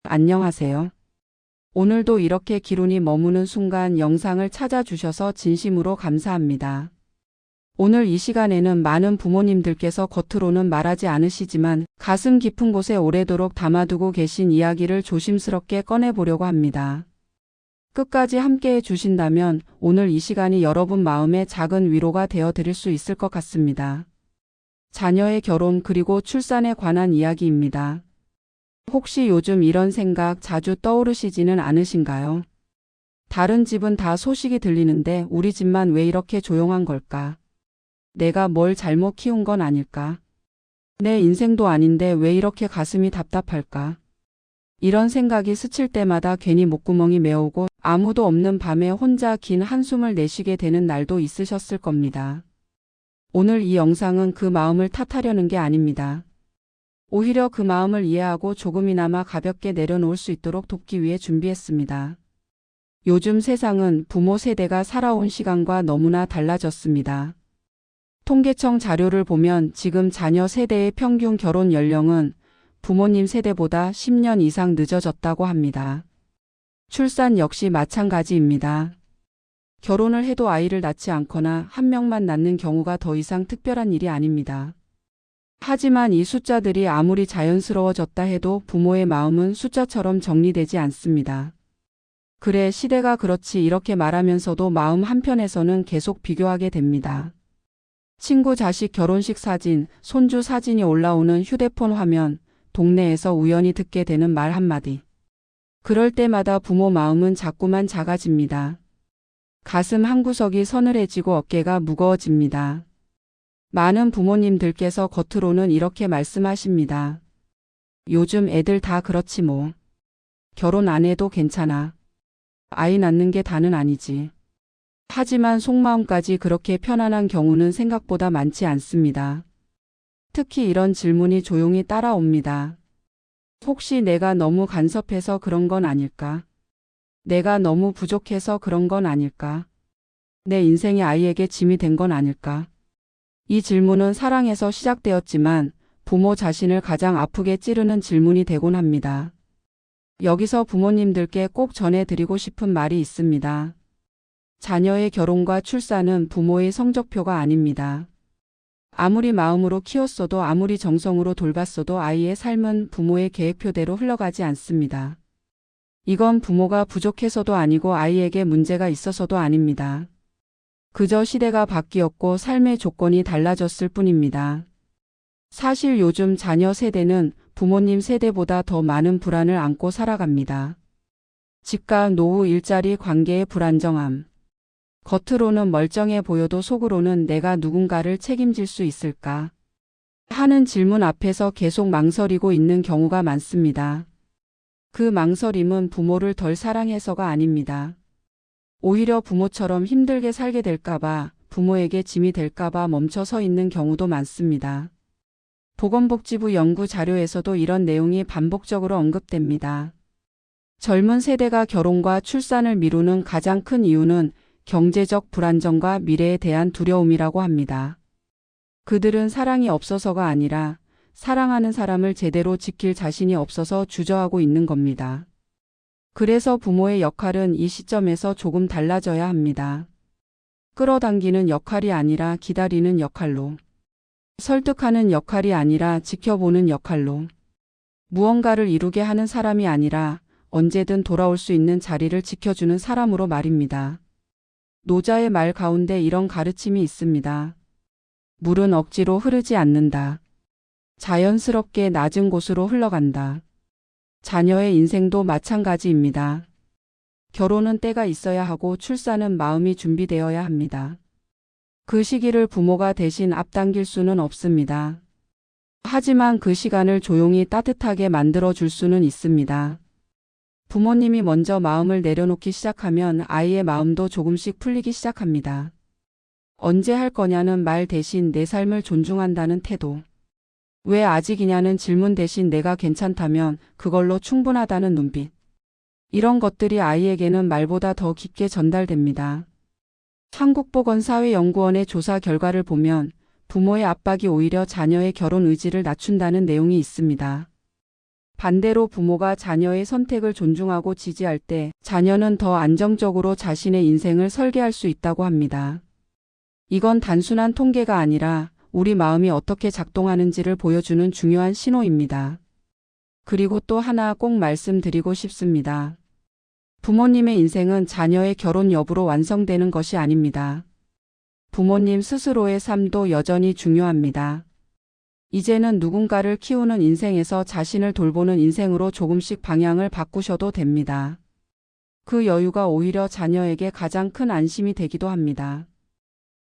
안녕하세요. 오늘도 이렇게 기운이 머무는 순간 영상을 찾아주셔서 진심으로 감사합니다. 오늘 이 시간에는 많은 부모님들께서 겉으로는 말하지 않으시지만 가슴 깊은 곳에 오래도록 담아두고 계신 이야기를 조심스럽게 꺼내보려고 합니다. 끝까지 함께해 주신다면 오늘 이 시간이 여러분 마음에 작은 위로가 되어 드릴 수 있을 것 같습니다. 자녀의 결혼 그리고 출산에 관한 이야기입니다. 혹시 요즘 이런 생각 자주 떠오르시지는 않으신가요? 다른 집은 다 소식이 들리는데 우리 집만 왜 이렇게 조용한 걸까? 내가 뭘 잘못 키운 건 아닐까? 내 인생도 아닌데 왜 이렇게 가슴이 답답할까? 이런 생각이 스칠 때마다 괜히 목구멍이 메어오고 아무도 없는 밤에 혼자 긴 한숨을 내쉬게 되는 날도 있으셨을 겁니다. 오늘 이 영상은 그 마음을 탓하려는 게 아닙니다. 오히려 그 마음을 이해하고 조금이나마 가볍게 내려놓을 수 있도록 돕기 위해 준비했습니다. 요즘 세상은 부모 세대가 살아온 시간과 너무나 달라졌습니다. 통계청 자료를 보면 지금 자녀 세대의 평균 결혼 연령은 부모님 세대보다 10년 이상 늦어졌다고 합니다. 출산 역시 마찬가지입니다. 결혼을 해도 아이를 낳지 않거나 한 명만 낳는 경우가 더 이상 특별한 일이 아닙니다. 하지만 이 숫자들이 아무리 자연스러워졌다 해도 부모의 마음은 숫자처럼 정리되지 않습니다. 그래 시대가 그렇지 이렇게 말하면서도 마음 한편에서는 계속 비교하게 됩니다. 친구 자식 결혼식 사진, 손주 사진이 올라오는 휴대폰 화면, 동네에서 우연히 듣게 되는 말 한마디. 그럴 때마다 부모 마음은 자꾸만 작아집니다. 가슴 한구석이 서늘해지고 어깨가 무거워집니다. 많은 부모님들께서 겉으로는 이렇게 말씀하십니다. 요즘 애들 다 그렇지 뭐. 결혼 안 해도 괜찮아. 아이 낳는 게 다는 아니지. 하지만 속마음까지 그렇게 편안한 경우는 생각보다 많지 않습니다. 특히 이런 질문이 조용히 따라옵니다. 혹시 내가 너무 간섭해서 그런 건 아닐까? 내가 너무 부족해서 그런 건 아닐까? 내 인생이 아이에게 짐이 된 건 아닐까? 이 질문은 사랑에서 시작되었지만 부모 자신을 가장 아프게 찌르는 질문이 되곤 합니다. 여기서 부모님들께 꼭 전해드리고 싶은 말이 있습니다. 자녀의 결혼과 출산은 부모의 성적표가 아닙니다. 아무리 마음으로 키웠어도 아무리 정성으로 돌봤어도 아이의 삶은 부모의 계획표대로 흘러가지 않습니다. 이건 부모가 부족해서도 아니고 아이에게 문제가 있어서도 아닙니다. 그저 시대가 바뀌었고 삶의 조건이 달라졌을 뿐입니다. 사실 요즘 자녀 세대는 부모님 세대보다 더 많은 불안을 안고 살아갑니다. 집과 노후 일자리 관계의 불안정함. 겉으로는 멀쩡해 보여도 속으로는 내가 누군가를 책임질 수 있을까? 하는 질문 앞에서 계속 망설이고 있는 경우가 많습니다. 그 망설임은 부모를 덜 사랑해서가 아닙니다. 오히려 부모처럼 힘들게 살게 될까봐, 부모에게 짐이 될까봐 멈춰 서 있는 경우도 많습니다. 보건복지부 연구 자료에서도 이런 내용이 반복적으로 언급됩니다. 젊은 세대가 결혼과 출산을 미루는 가장 큰 이유는 경제적 불안정과 미래에 대한 두려움이라고 합니다. 그들은 사랑이 없어서가 아니라 사랑하는 사람을 제대로 지킬 자신이 없어서 주저하고 있는 겁니다. 그래서 부모의 역할은 이 시점에서 조금 달라져야 합니다. 끌어당기는 역할이 아니라 기다리는 역할로. 설득하는 역할이 아니라 지켜보는 역할로. 무언가를 이루게 하는 사람이 아니라 언제든 돌아올 수 있는 자리를 지켜주는 사람으로 말입니다. 노자의 말 가운데 이런 가르침이 있습니다. 물은 억지로 흐르지 않는다. 자연스럽게 낮은 곳으로 흘러간다. 자녀의 인생도 마찬가지입니다. 결혼은 때가 있어야 하고 출산은 마음이 준비되어야 합니다. 그 시기를 부모가 대신 앞당길 수는 없습니다. 하지만 그 시간을 조용히 따뜻하게 만들어 줄 수는 있습니다. 부모님이 먼저 마음을 내려놓기 시작하면 아이의 마음도 조금씩 풀리기 시작합니다. 언제 할 거냐는 말 대신 내 삶을 존중한다는 태도. 왜 아직이냐는 질문 대신 내가 괜찮다면 그걸로 충분하다는 눈빛. 이런 것들이 아이에게는 말보다 더 깊게 전달됩니다. 한국보건사회연구원의 조사 결과를 보면 부모의 압박이 오히려 자녀의 결혼 의지를 낮춘다는 내용이 있습니다. 반대로 부모가 자녀의 선택을 존중하고 지지할 때 자녀는 더 안정적으로 자신의 인생을 설계할 수 있다고 합니다. 이건 단순한 통계가 아니라 우리 마음이 어떻게 작동하는지를 보여주는 중요한 신호입니다. 그리고 또 하나 꼭 말씀드리고 싶습니다. 부모님의 인생은 자녀의 결혼 여부로 완성되는 것이 아닙니다. 부모님 스스로의 삶도 여전히 중요합니다. 이제는 누군가를 키우는 인생에서 자신을 돌보는 인생으로 조금씩 방향을 바꾸셔도 됩니다. 그 여유가 오히려 자녀에게 가장 큰 안심이 되기도 합니다.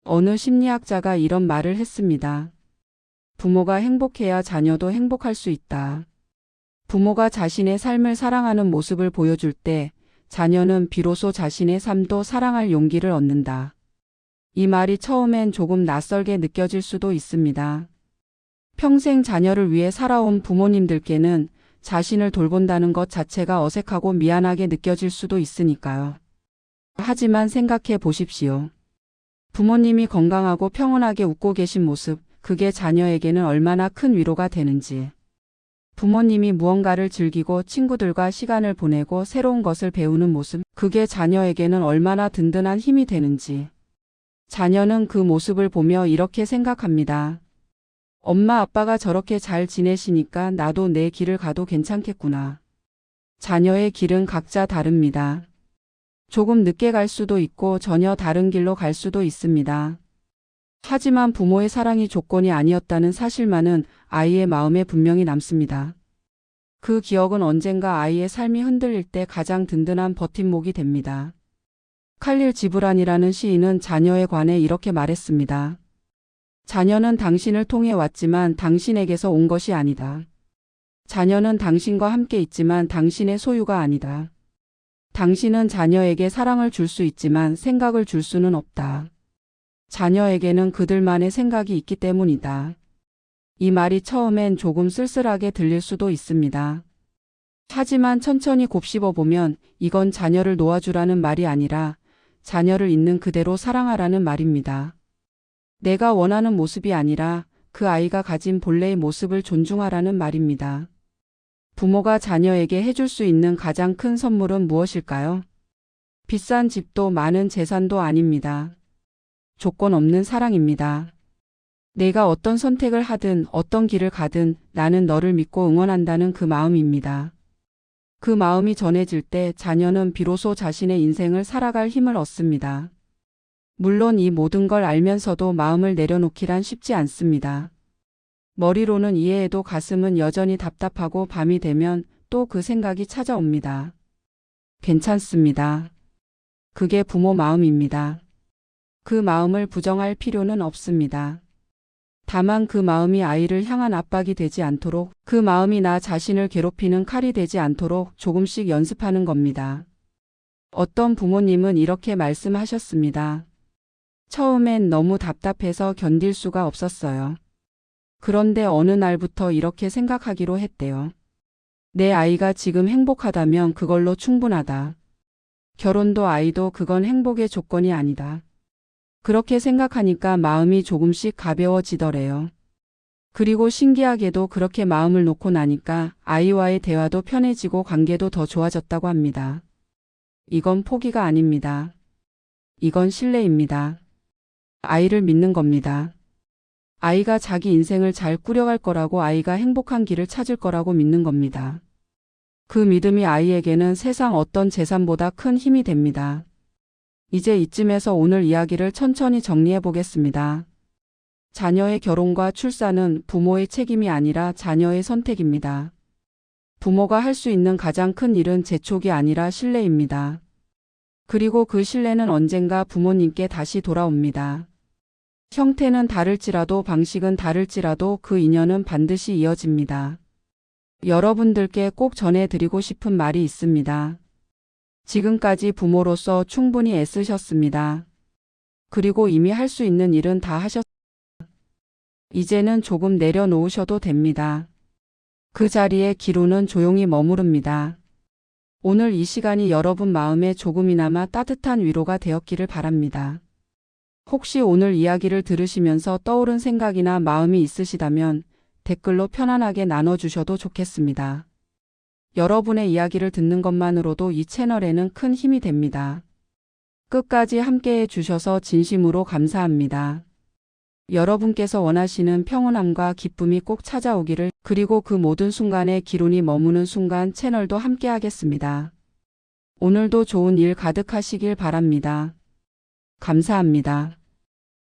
어느 심리학자가 이런 말을 했습니다. 부모가 행복해야 자녀도 행복할 수 있다. 부모가 자신의 삶을 사랑하는 모습을 보여줄 때 자녀는 비로소 자신의 삶도 사랑할 용기를 얻는다. 이 말이 처음엔 조금 낯설게 느껴질 수도 있습니다. 평생 자녀를 위해 살아온 부모님들께는 자신을 돌본다는 것 자체가 어색하고 미안하게 느껴질 수도 있으니까요. 하지만 생각해 보십시오. 부모님이 건강하고 평온하게 웃고 계신 모습, 그게 자녀에게는 얼마나 큰 위로가 되는지. 부모님이 무언가를 즐기고 친구들과 시간을 보내고 새로운 것을 배우는 모습, 그게 자녀에게는 얼마나 든든한 힘이 되는지. 자녀는 그 모습을 보며 이렇게 생각합니다. 엄마 아빠가 저렇게 잘 지내시니까 나도 내 길을 가도 괜찮겠구나. 자녀의 길은 각자 다릅니다. 조금 늦게 갈 수도 있고 전혀 다른 길로 갈 수도 있습니다. 하지만 부모의 사랑이 조건이 아니었다는 사실만은 아이의 마음에 분명히 남습니다. 그 기억은 언젠가 아이의 삶이 흔들릴 때 가장 든든한 버팀목이 됩니다. 칼릴 지브란이라는 시인은 자녀에 관해 이렇게 말했습니다. 자녀는 당신을 통해 왔지만 당신에게서 온 것이 아니다. 자녀는 당신과 함께 있지만 당신의 소유가 아니다. 당신은 자녀에게 사랑을 줄 수 있지만 생각을 줄 수는 없다. 자녀에게는 그들만의 생각이 있기 때문이다. 이 말이 처음엔 조금 쓸쓸하게 들릴 수도 있습니다. 하지만 천천히 곱씹어 보면 이건 자녀를 놓아주라는 말이 아니라 자녀를 있는 그대로 사랑하라는 말입니다. 내가 원하는 모습이 아니라 그 아이가 가진 본래의 모습을 존중하라는 말입니다. 부모가 자녀에게 해줄 수 있는 가장 큰 선물은 무엇일까요? 비싼 집도 많은 재산도 아닙니다. 조건 없는 사랑입니다. 내가 어떤 선택을 하든 어떤 길을 가든 나는 너를 믿고 응원한다는 그 마음입니다. 그 마음이 전해질 때 자녀는 비로소 자신의 인생을 살아갈 힘을 얻습니다. 물론 이 모든 걸 알면서도 마음을 내려놓기란 쉽지 않습니다. 머리로는 이해해도 가슴은 여전히 답답하고 밤이 되면 또 그 생각이 찾아옵니다. 괜찮습니다. 그게 부모 마음입니다. 그 마음을 부정할 필요는 없습니다. 다만 그 마음이 아이를 향한 압박이 되지 않도록, 그 마음이 나 자신을 괴롭히는 칼이 되지 않도록 조금씩 연습하는 겁니다. 어떤 부모님은 이렇게 말씀하셨습니다. 처음엔 너무 답답해서 견딜 수가 없었어요. 그런데 어느 날부터 이렇게 생각하기로 했대요. 내 아이가 지금 행복하다면 그걸로 충분하다. 결혼도 아이도 그건 행복의 조건이 아니다. 그렇게 생각하니까 마음이 조금씩 가벼워지더래요. 그리고 신기하게도 그렇게 마음을 놓고 나니까 아이와의 대화도 편해지고 관계도 더 좋아졌다고 합니다. 이건 포기가 아닙니다. 이건 신뢰입니다. 아이를 믿는 겁니다. 아이가 자기 인생을 잘 꾸려갈 거라고, 아이가 행복한 길을 찾을 거라고 믿는 겁니다. 그 믿음이 아이에게는 세상 어떤 재산보다 큰 힘이 됩니다. 이제 이쯤에서 오늘 이야기를 천천히 정리해 보겠습니다. 자녀의 결혼과 출산은 부모의 책임이 아니라 자녀의 선택입니다. 부모가 할 수 있는 가장 큰 일은 재촉이 아니라 신뢰입니다. 그리고 그 신뢰는 언젠가 부모님께 다시 돌아옵니다. 형태는 다를지라도 방식은 다를지라도 그 인연은 반드시 이어집니다. 여러분들께 꼭 전해드리고 싶은 말이 있습니다. 지금까지 부모로서 충분히 애쓰셨습니다. 그리고 이미 할 수 있는 일은 다 하셨습니다. 이제는 조금 내려놓으셔도 됩니다. 그 자리에 기루는 조용히 머무릅니다. 오늘 이 시간이 여러분 마음에 조금이나마 따뜻한 위로가 되었기를 바랍니다. 혹시 오늘 이야기를 들으시면서 떠오른 생각이나 마음이 있으시다면 댓글로 편안하게 나눠주셔도 좋겠습니다. 여러분의 이야기를 듣는 것만으로도 이 채널에는 큰 힘이 됩니다. 끝까지 함께해 주셔서 진심으로 감사합니다. 여러분께서 원하시는 평온함과 기쁨이 꼭 찾아오기를, 그리고 그 모든 순간에 기운이 머무는 순간 채널도 함께하겠습니다. 오늘도 좋은 일 가득하시길 바랍니다. 감사합니다.